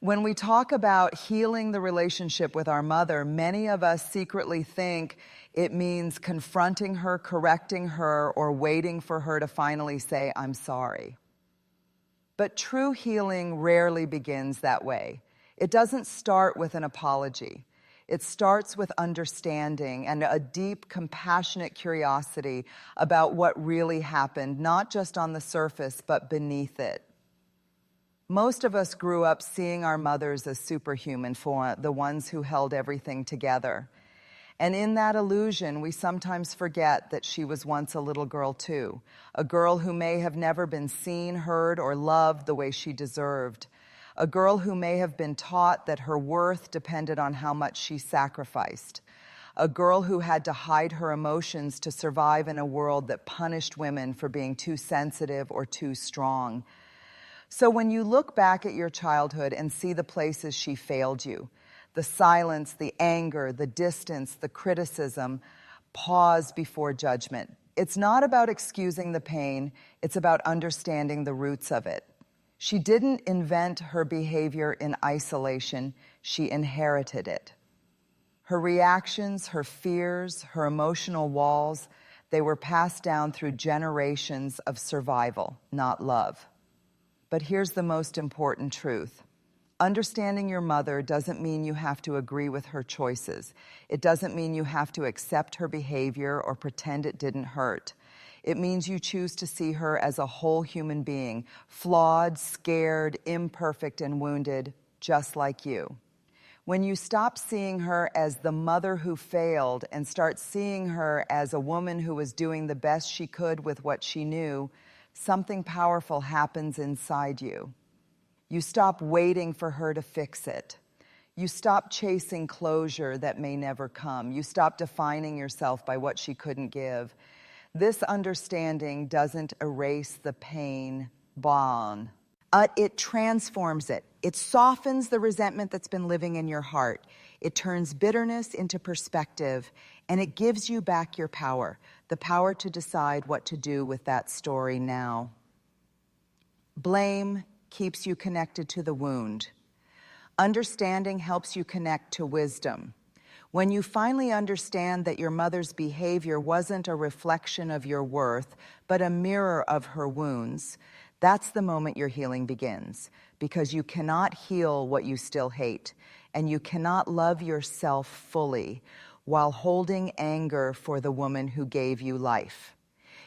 When we talk about healing the relationship with our mother, many of us secretly think it means confronting her, correcting her, or waiting for her to finally say, "I'm sorry." But true healing rarely begins that way. It doesn't start with an apology. It starts with understanding and a deep, compassionate curiosity about what really happened, not just on the surface, but beneath it. Most of us grew up seeing our mothers as superhuman, for the ones who held everything together. And in that illusion, we sometimes forget that she was once a little girl too, a girl who may have never been seen, heard, or loved the way she deserved, a girl who may have been taught that her worth depended on how much she sacrificed, a girl who had to hide her emotions to survive in a world that punished women for being too sensitive or too strong. So when you look back at your childhood and see the places she failed you, the silence, the anger, the distance, the criticism, pause before judgment. It's not about excusing the pain, it's about understanding the roots of it. She didn't invent her behavior in isolation, she inherited it. Her reactions, her fears, her emotional walls, they were passed down through generations of survival, not love. But here's the most important truth. Understanding your mother doesn't mean you have to agree with her choices. It doesn't mean you have to accept her behavior or pretend it didn't hurt. It means you choose to see her as a whole human being, flawed, scared, imperfect, and wounded, just like you. When you stop seeing her as the mother who failed and start seeing her as a woman who was doing the best she could with what she knew, something powerful happens inside you. You stop waiting for her to fix it. You stop chasing closure that may never come. You stop defining yourself by what she couldn't give. This understanding doesn't erase the pain bond. It transforms it. It softens the resentment that's been living in your heart. It turns bitterness into perspective, and it gives you back your power, the power to decide what to do with that story now. Blame keeps you connected to the wound. Understanding helps you connect to wisdom. When you finally understand that your mother's behavior wasn't a reflection of your worth, but a mirror of her wounds, that's the moment your healing begins, because you cannot heal what you still hate, and you cannot love yourself fully while holding anger for the woman who gave you life.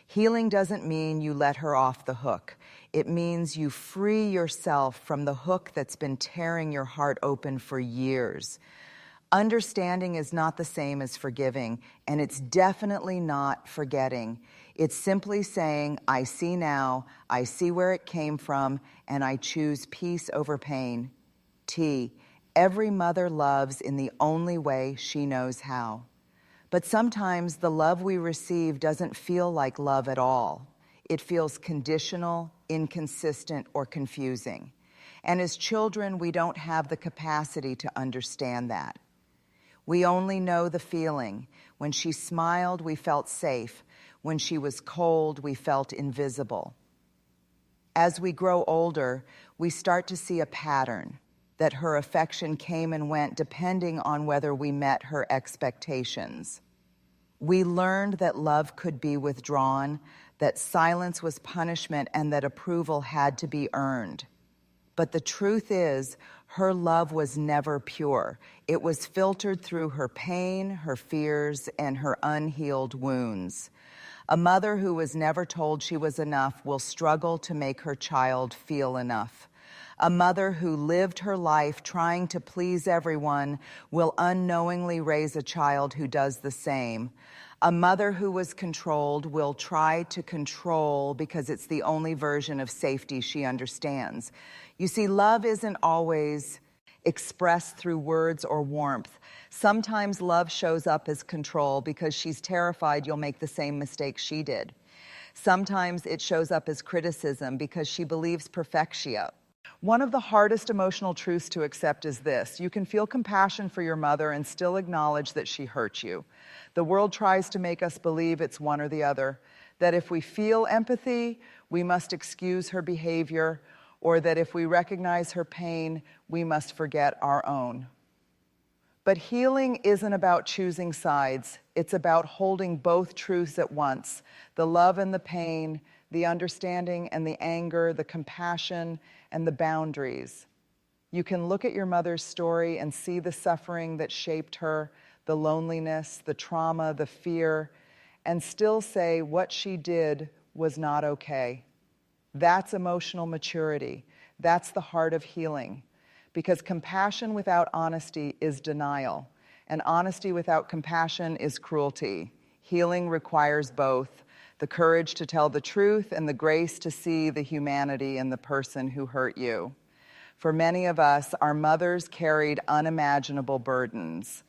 Healing doesn't mean you let her off the hook. It means you free yourself from the hook that's been tearing your heart open for years. Understanding is not the same as forgiving, and it's definitely not forgetting. It's simply saying, I see now, I see where it came from, and I choose peace over pain. Every mother loves in the only way she knows how. But sometimes the love we receive doesn't feel like love at all. It feels conditional, inconsistent, or confusing. And as children, we don't have the capacity to understand that. We only know the feeling. When she smiled, we felt safe. When she was cold, we felt invisible. As we grow older, we start to see a pattern, that her affection came and went depending on whether we met her expectations. We learned that love could be withdrawn, that silence was punishment, and that approval had to be earned. But the truth is, her love was never pure. It was filtered through her pain, her fears, and her unhealed wounds. A mother who was never told she was enough will struggle to make her child feel enough. A mother who lived her life trying to please everyone will unknowingly raise a child who does the same. A mother who was controlled will try to control because it's the only version of safety she understands. You see, love isn't always expressed through words or warmth. Sometimes love shows up as control because she's terrified you'll make the same mistake she did. Sometimes it shows up as criticism because she believes perfectio. One of the hardest emotional truths to accept is this: you can feel compassion for your mother and still acknowledge that she hurt you. The world tries to make us believe it's one or the other, that if we feel empathy, we must excuse her behavior, or that if we recognize her pain, we must forget our own. But healing isn't about choosing sides. It's about holding both truths at once, the love and the pain, the understanding and the anger, the compassion and the boundaries. You can look at your mother's story and see the suffering that shaped her, the loneliness, the trauma, the fear, and still say what she did was not okay. That's emotional maturity. That's the heart of healing. Because compassion without honesty is denial, and honesty without compassion is cruelty. Healing requires both, the courage to tell the truth and the grace to see the humanity in the person who hurt you. For many of us, our mothers carried unimaginable burdens.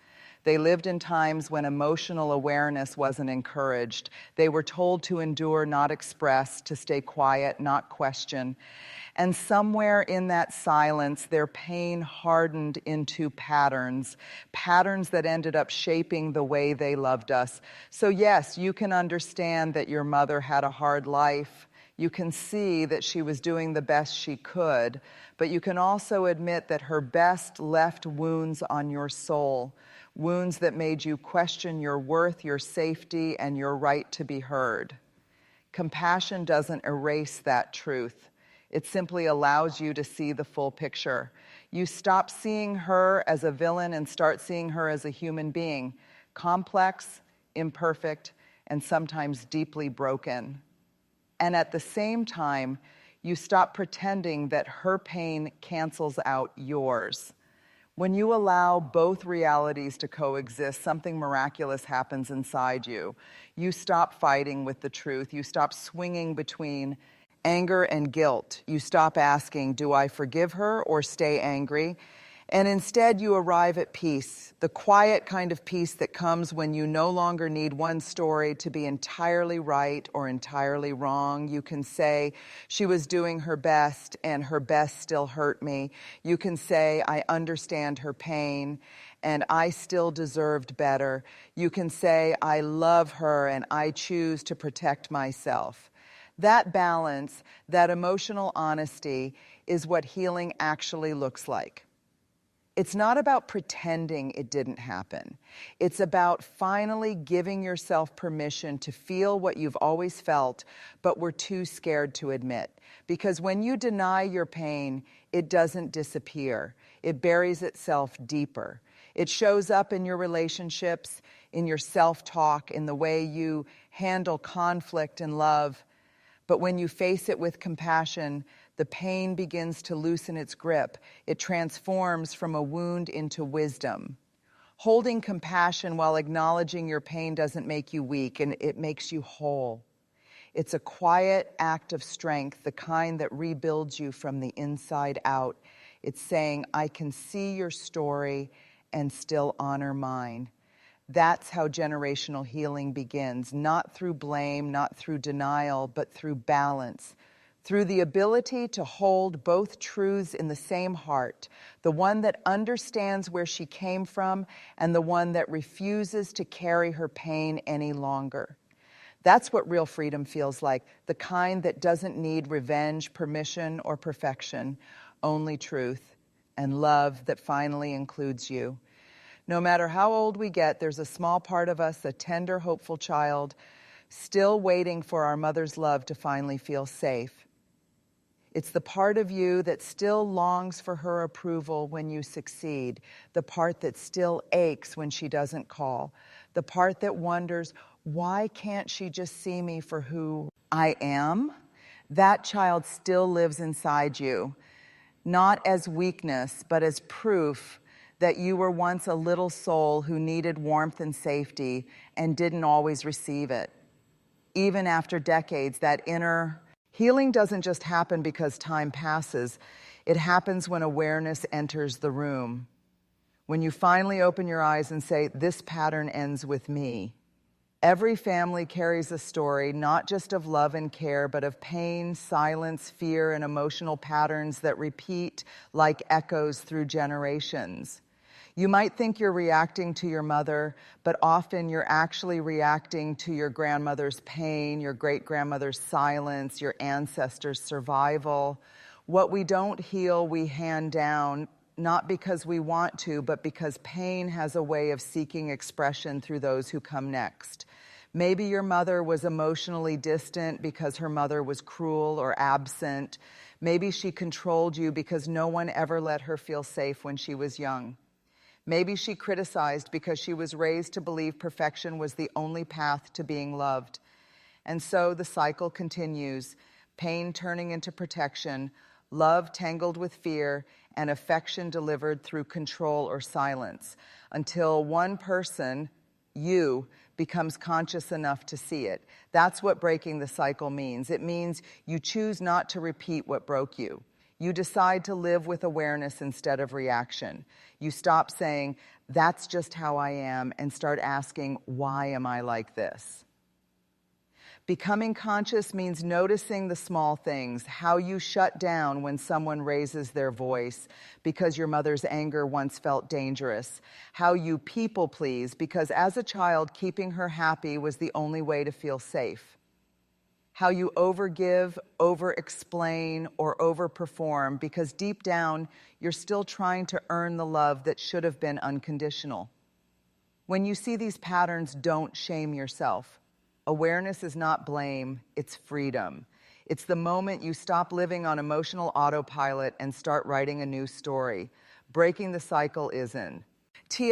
They lived in times when emotional awareness wasn't encouraged. They were told to endure, not express, to stay quiet, not question. And somewhere in that silence, their pain hardened into patterns that ended up shaping the way they loved us. So yes, you can understand that your mother had a hard life. You can see that she was doing the best she could, but you can also admit that her best left wounds on your soul, wounds that made you question your worth, your safety, and your right to be heard. Compassion doesn't erase that truth. It simply allows you to see the full picture. You stop seeing her as a villain and start seeing her as a human being, complex, imperfect, and sometimes deeply broken. And at the same time, you stop pretending that her pain cancels out yours. When you allow both realities to coexist, something miraculous happens inside you. You stop fighting with the truth. You stop swinging between anger and guilt. You stop asking, do I forgive her or stay angry? And instead you arrive at peace, the quiet kind of peace that comes when you no longer need one story to be entirely right or entirely wrong. You can say, she was doing her best and her best still hurt me. You can say, I understand her pain and I still deserved better. You can say, I love her and I choose to protect myself. That balance, that emotional honesty, is what healing actually looks like. It's not about pretending it didn't happen. It's about finally giving yourself permission to feel what you've always felt, but were too scared to admit. Because when you deny your pain, it doesn't disappear. It buries itself deeper. It shows up in your relationships, in your self-talk, in the way you handle conflict and love. But when you face it with compassion, the pain begins to loosen its grip. It transforms from a wound into wisdom. Holding compassion while acknowledging your pain doesn't make you weak, and it makes you whole. It's a quiet act of strength, the kind that rebuilds you from the inside out. It's saying, I can see your story and still honor mine. That's how generational healing begins, not through blame, not through denial, but through balance, through the ability to hold both truths in the same heart, the one that understands where she came from and the one that refuses to carry her pain any longer. That's what real freedom feels like, the kind that doesn't need revenge, permission, or perfection, only truth and love that finally includes you. No matter how old we get, there's a small part of us, a tender, hopeful child, still waiting for our mother's love to finally feel safe. It's the part of you that still longs for her approval when you succeed, the part that still aches when she doesn't call, the part that wonders, why can't she just see me for who I am? That child still lives inside you, not as weakness, but as proof that you were once a little soul who needed warmth and safety and didn't always receive it. Even after decades, that inner healing doesn't just happen because time passes. It happens when awareness enters the room. When you finally open your eyes and say, this pattern ends with me. Every family carries a story, not just of love and care, but of pain, silence, fear, and emotional patterns that repeat like echoes through generations. You might think you're reacting to your mother, but often you're actually reacting to your grandmother's pain, your great-grandmother's silence, your ancestors' survival. What we don't heal, we hand down, not because we want to, but because pain has a way of seeking expression through those who come next. Maybe your mother was emotionally distant because her mother was cruel or absent. Maybe she controlled you because no one ever let her feel safe when she was young. Maybe she criticized because she was raised to believe perfection was the only path to being loved. And so the cycle continues, pain turning into protection, love tangled with fear, and affection delivered through control or silence, until one person, you, becomes conscious enough to see it. That's what breaking the cycle means. It means you choose not to repeat what broke you. You decide to live with awareness instead of reaction. You stop saying, that's just how I am, and start asking, why am I like this? Becoming conscious means noticing the small things, how you shut down when someone raises their voice because your mother's anger once felt dangerous, how you people please because as a child, keeping her happy was the only way to feel safe, how you overgive, over-explain, or overperform because deep down, you're still trying to earn the love that should have been unconditional. When you see these patterns, don't shame yourself. Awareness is not blame, it's freedom. It's the moment you stop living on emotional autopilot and start writing a new story. Breaking the cycle isn't.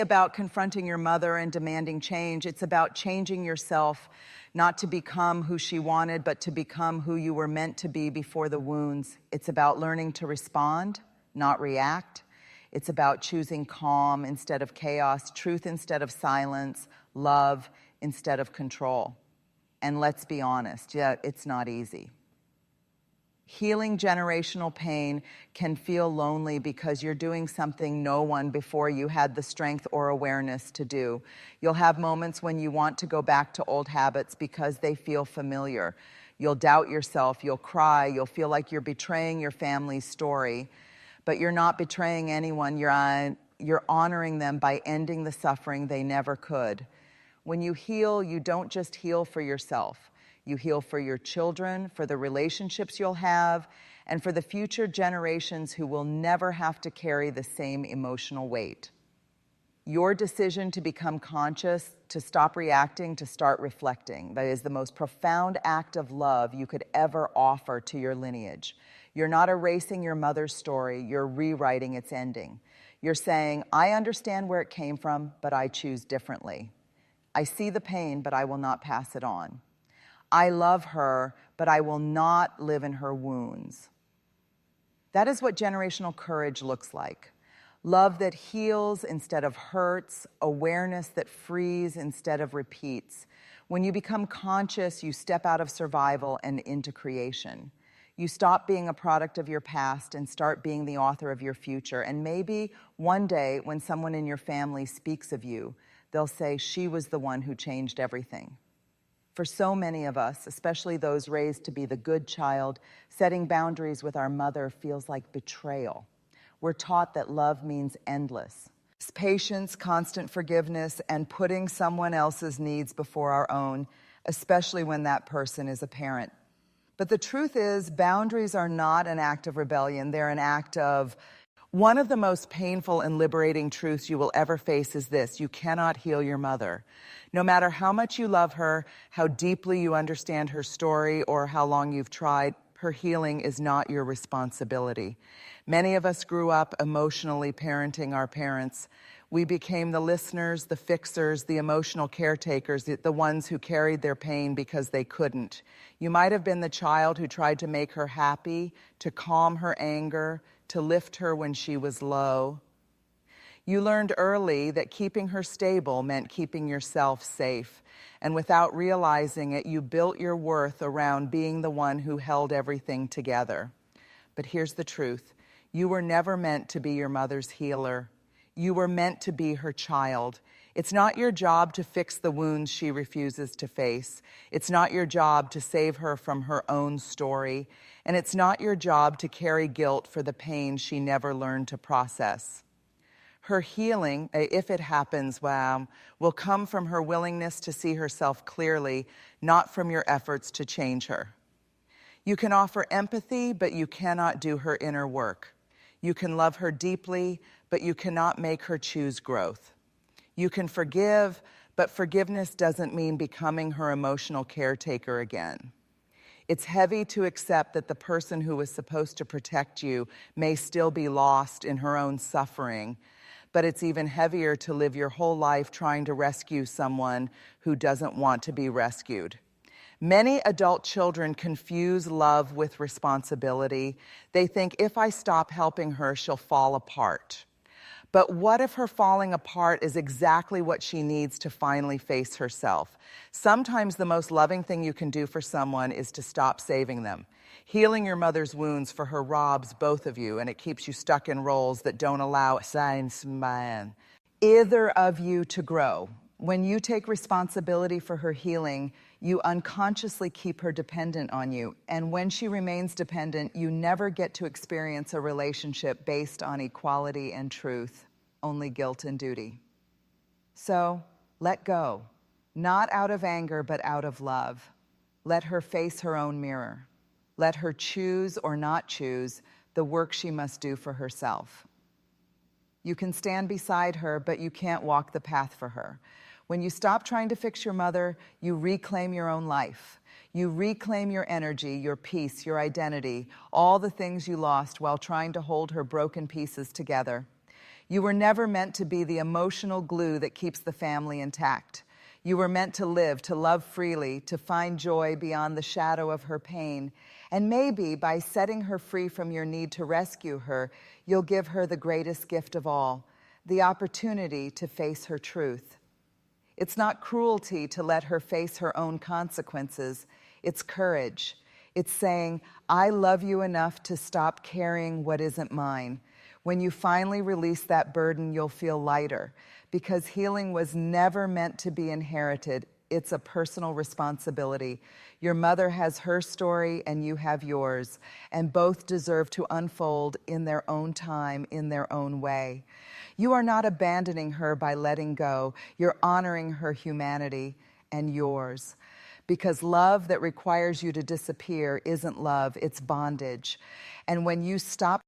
About confronting your mother and demanding change. It's about changing yourself, not to become who she wanted, but to become who you were meant to be before the wounds. It's about learning to respond, not react. It's about choosing calm instead of chaos, truth instead of silence, love instead of control. And let's be honest, it's not easy. Healing generational pain can feel lonely because you're doing something no one before you had the strength or awareness to do. You'll have moments when you want to go back to old habits because they feel familiar. You'll doubt yourself, you'll cry, you'll feel like you're betraying your family's story. But you're not betraying anyone, you're honoring them by ending the suffering they never could. When you heal, you don't just heal for yourself. You heal for your children, for the relationships you'll have, and for the future generations who will never have to carry the same emotional weight. Your decision to become conscious, to stop reacting, to start reflecting, that is the most profound act of love you could ever offer to your lineage. You're not erasing your mother's story, you're rewriting its ending. You're saying, I understand where it came from, but I choose differently. I see the pain, but I will not pass it on. I love her, but I will not live in her wounds. That is what generational courage looks like. Love that heals instead of hurts, awareness that frees instead of repeats. When you become conscious, you step out of survival and into creation. You stop being a product of your past and start being the author of your future. And maybe one day when someone in your family speaks of you, they'll say, she was the one who changed everything. For so many of us, especially those raised to be the good child, setting boundaries with our mother feels like betrayal. We're taught that love means endless. It's patience, constant forgiveness, and putting someone else's needs before our own, especially when that person is a parent. But the truth is, boundaries are not an act of rebellion. They're an act of... One of the most painful and liberating truths you will ever face is this: you cannot heal your mother. No matter how much you love her, how deeply you understand her story, or how long you've tried, her healing is not your responsibility. Many of us grew up emotionally parenting our parents. We became the listeners, the fixers, the emotional caretakers, the ones who carried their pain because they couldn't. You might have been the child who tried to make her happy, to calm her anger, to lift her when she was low. You learned early that keeping her stable meant keeping yourself safe. And without realizing it, you built your worth around being the one who held everything together. But here's the truth. You were never meant to be your mother's healer. You were meant to be her child. It's not your job to fix the wounds she refuses to face. It's not your job to save her from her own story. And it's not your job to carry guilt for the pain she never learned to process. Her healing, if it happens, will come from her willingness to see herself clearly, not from your efforts to change her. You can offer empathy, but you cannot do her inner work. You can love her deeply, but you cannot make her choose growth. You can forgive, but forgiveness doesn't mean becoming her emotional caretaker again. It's heavy to accept that the person who was supposed to protect you may still be lost in her own suffering, but it's even heavier to live your whole life trying to rescue someone who doesn't want to be rescued. Many adult children confuse love with responsibility. They think, if I stop helping her, she'll fall apart. But what if her falling apart is exactly what she needs to finally face herself? Sometimes the most loving thing you can do for someone is to stop saving them. Healing your mother's wounds for her robs both of you, and it keeps you stuck in roles that don't allow either of you to grow. When you take responsibility for her healing, you unconsciously keep her dependent on you. And when she remains dependent, you never get to experience a relationship based on equality and truth, only guilt and duty. So, let go. Not out of anger, but out of love. Let her face her own mirror. Let her choose or not choose the work she must do for herself. You can stand beside her, but you can't walk the path for her. When you stop trying to fix your mother, you reclaim your own life. You reclaim your energy, your peace, your identity, all the things you lost while trying to hold her broken pieces together. You were never meant to be the emotional glue that keeps the family intact. You were meant to live, to love freely, to find joy beyond the shadow of her pain. And maybe by setting her free from your need to rescue her, you'll give her the greatest gift of all, the opportunity to face her truth. It's not cruelty to let her face her own consequences. It's courage. It's saying, I love you enough to stop carrying what isn't mine. When you finally release that burden, you'll feel lighter, because healing was never meant to be inherited. It's a personal responsibility. Your mother has her story and you have yours, and both deserve to unfold in their own time, in their own way. You are not abandoning her by letting go. You're honoring her humanity and yours. Because love that requires you to disappear isn't love, it's bondage. And when you stop